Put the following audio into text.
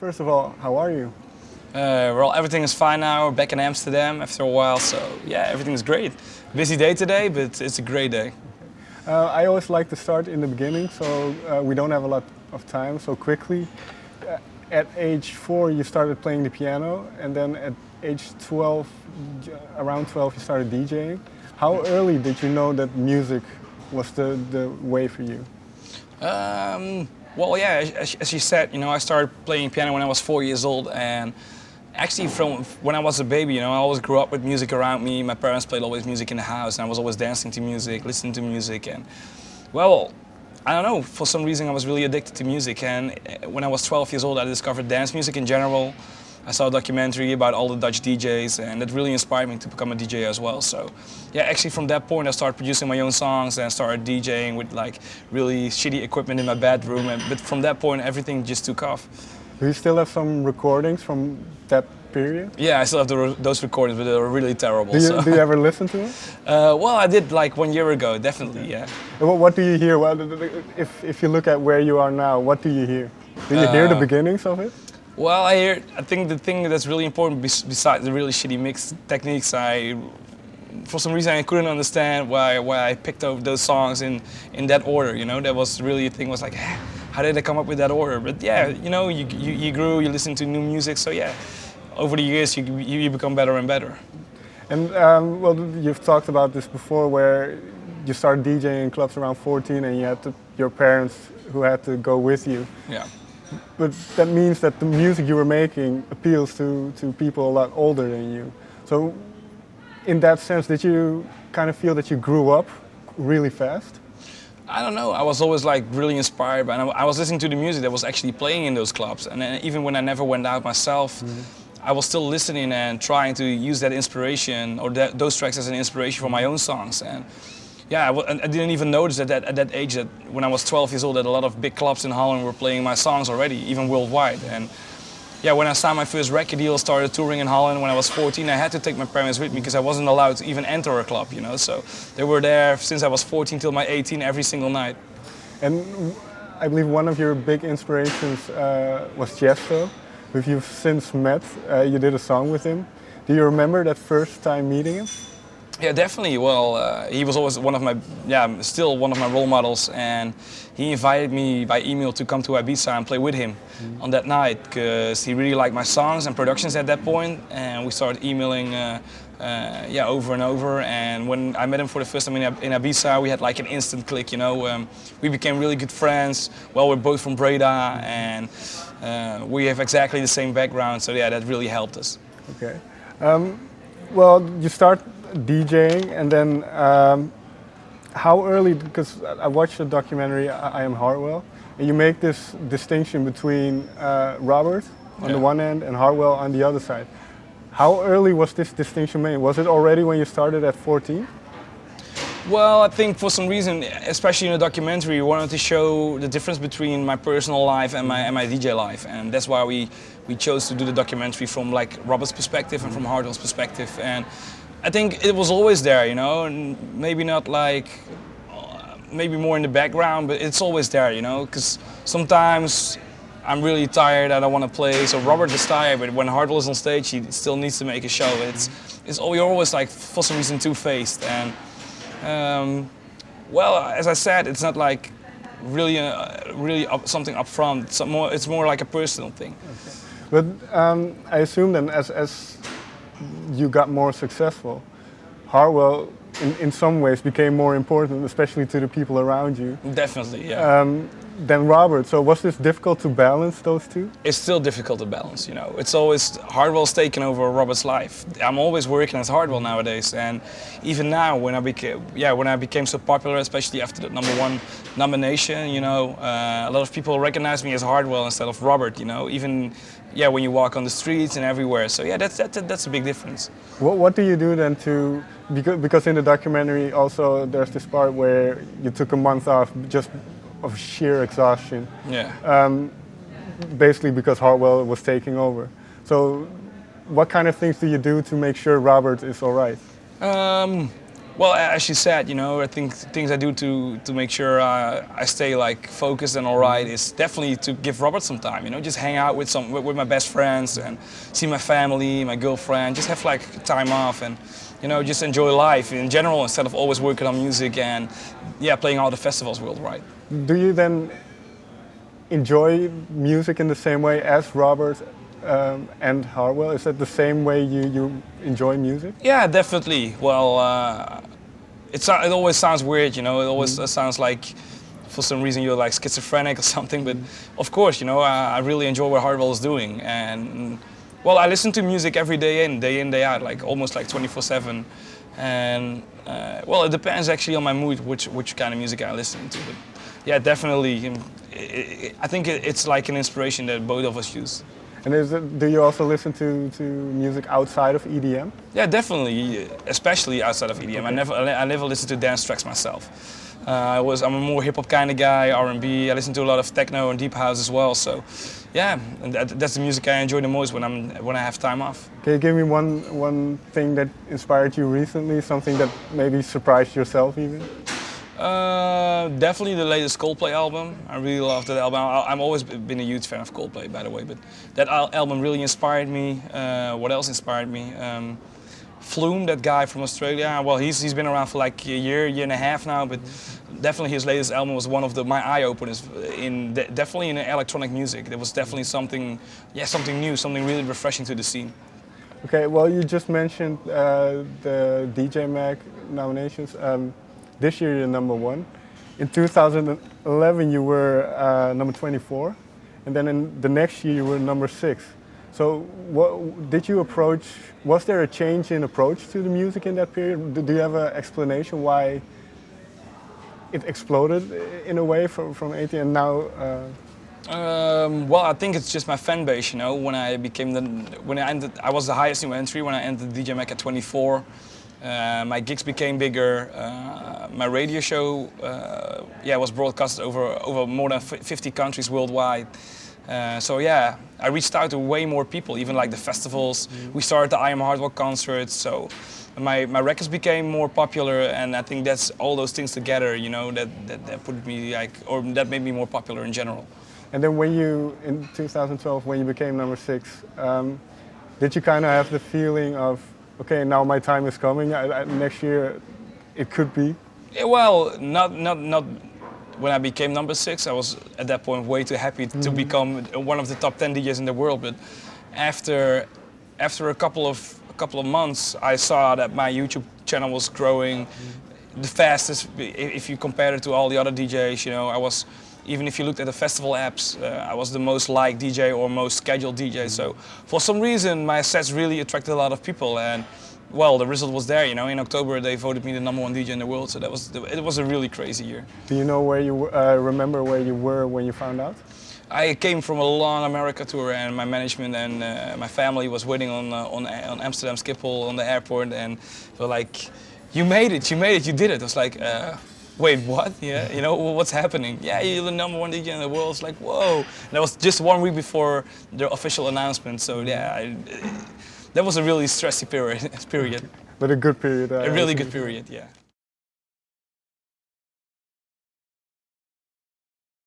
First of all, how are you? Well, everything is fine now. We're back in Amsterdam after a while, so yeah, everything's great. Busy day today, but it's a great day. I always like to start in the beginning, so we don't have a lot of time. So quickly, at age 4, you started playing the piano, and then at age 12, around 12, you started DJing. How early did you know that music was the way for you? Well, yeah, as you said, I started playing piano when I was 4 years old, and actually from when I was a baby, I always grew up with music around me. My parents played always music in the house, and I was always dancing to music, listening to music, and well, I don't know, for some reason I was really addicted to music, and when I was 12 years old I discovered dance music in general. I saw a documentary about all the Dutch DJs, and that really inspired me to become a DJ as well. So yeah, actually from that point I started producing my own songs and started DJing with like really shitty equipment in my bedroom, but from that point everything just took off. Do you still have some recordings from that period? Yeah, I still have those recordings, but they were really terrible. Do you ever listen to it? Well, I did like 1 year ago, definitely, yeah. What do you hear? Well, if you look at where you are now, what do you hear? Do you hear the beginnings of it? Well, I think the thing that's really important besides the really shitty mix techniques, for some reason I couldn't understand why I picked up those songs in that order, That was really a thing, was like, how did I come up with that order? But yeah, you grew, you listen to new music, so yeah, over the years you become better and better. And well, you've talked about this before, where you started DJing in clubs around 14 and you had your parents who had to go with you. Yeah. But that means that the music you were making appeals to people a lot older than you. So in that sense, did you kind of feel that you grew up really fast? I don't know, I was always like really inspired by, and I was listening to the music that was actually playing in those clubs, and even when I never went out myself, I was still listening and trying to use that inspiration, or those tracks as an inspiration for my own songs. And yeah, I didn't even notice at that age, that when I was 12 years old, that a lot of big clubs in Holland were playing my songs already, even worldwide. And yeah, when I signed my first record deal, started touring in Holland when I was 14, I had to take my parents with me because I wasn't allowed to even enter a club, So they were there since I was 14 till my 18 every single night. And I believe one of your big inspirations was Tiesto, who you've since met. You did a song with him. Do you remember that first time meeting him? Yeah, definitely. Well, he was always still one of my role models, and he invited me by email to come to Ibiza and play with him on that night, because he really liked my songs and productions at that point, and we started emailing over and over. And when I met him for the first time in Ibiza, we had like an instant click, We became really good friends. Well, we're both from Breda, and we have exactly the same background, so yeah, that really helped us. Okay. Well, you start DJing, and then how early, because I watched the documentary I Am Hardwell, and you make this distinction between Robert on the one end and Hardwell on the other side. How early was this distinction made? Was it already when you started at 14? Well, I think for some reason, especially in the documentary, we wanted to show the difference between my personal life and my DJ life, and that's why we chose to do the documentary from like Robert's perspective and from Hardwell's perspective. And I think it was always there, and maybe not like, maybe more in the background, but it's always there, because sometimes I'm really tired, I don't want to play, so Robert is tired, but when Hardwell is on stage, he still needs to make a show. You're always like, for some reason, two-faced. And well, as I said, it's not like really something up front. It's more like a personal thing. Okay. But I assume then, as you got more successful, Hardwell in some ways became more important, especially to the people around you. Definitely, yeah. Than Robert. So was this difficult to balance those two? It's still difficult to balance, It's always, Hardwell's taken over Robert's life. I'm always working as Hardwell nowadays, and even now when I became so popular, especially after the #1 nomination, a lot of people recognize me as Hardwell instead of Robert, Even when you walk on the streets and everywhere. So yeah, that's a big difference. What do you do then to, because in the documentary also there's this part where you took a month off just of sheer exhaustion. Yeah. Basically because Hardwell was taking over. So what kind of things do you do to make sure Robert is all right? Well, as you said, you know, I think things I do to make sure I stay like focused and alright is definitely to give Robert some time. You know, just hang out with my best friends and see my family, my girlfriend. Just have like time off and, you know, just enjoy life in general instead of always working on music and yeah, playing all the festivals worldwide. Do you then enjoy music in the same way as Robert and Hardwell? Is that the same way you enjoy music? Yeah, definitely. Well, it always sounds weird, you know. It always sounds like for some reason you're like schizophrenic or something. But of course, you know, I really enjoy what Hardwell is doing. And well, I listen to music every day in, day out, like almost like 24/7. And well, it depends actually on my mood, which kind of music I listen to. But yeah, definitely. I think it's like an inspiration that both of us use. And do you also listen to music outside of EDM? Yeah, definitely, especially outside of EDM. Okay. I never listen to dance tracks myself. I'm a more hip hop kind of guy, R&B. I listen to a lot of techno and deep house as well. So, yeah, and that's the music I enjoy the most when I have time off. Can you give me one thing that inspired you recently? Something that maybe surprised yourself even? Definitely the latest Coldplay album. I really love that album. I've always been a huge fan of Coldplay, by the way, but that album really inspired me. What else inspired me? Flume, that guy from Australia. Well, he's been around for like a year and a half now, but definitely his latest album was one of my eye openers. Definitely in electronic music. There was definitely something new, something really refreshing to the scene. Okay, well, you just mentioned the DJ Mag nominations. This year you're -- In 2011 you were number 24, and then in the next year you were number 6. So was there a change in approach to the music in that period? Do you have an explanation why it exploded in a way from 80 and now? Well, I think it's just my fan base, you know. I was the highest new entry when I entered DJ Mag at 24. My gigs became bigger. My radio show, was broadcast over more than 50 countries worldwide. So yeah, I reached out to way more people, even like the festivals. We started the I Am Hardwell concerts. So my records became more popular, and I think that's all those things together, you know, that put me like, or that made me more popular in general. And then in 2012, when you became number 6, did you kind of have the feeling of, okay, now my time is coming, next year it could be? Yeah, well, not when I became number 6. I was at that point way too happy to become one of the top 10 DJs in the world. But after a couple of months, I saw that my YouTube channel was growing the fastest. If you compare it to all the other DJs, you know, even if you looked at the festival apps, I was the most liked DJ or most scheduled DJ. So for some reason, my sets really attracted a lot of people, and well, the result was there. You know, in October they voted me the number 1 DJ in the world. So it was a really crazy year. Do you know remember where you were when you found out? I came from a long America tour, and my management and my family was waiting on Amsterdam Schiphol on the airport, and they were like, "You made it! You did it!" I was like. Wait, what? Yeah, you know, what's happening? Yeah, you're the number 1 DJ in the world. It's like, whoa. And that was just 1 week before the official announcement. So yeah, that was a really stressy period. But a good period. A really good period, yeah.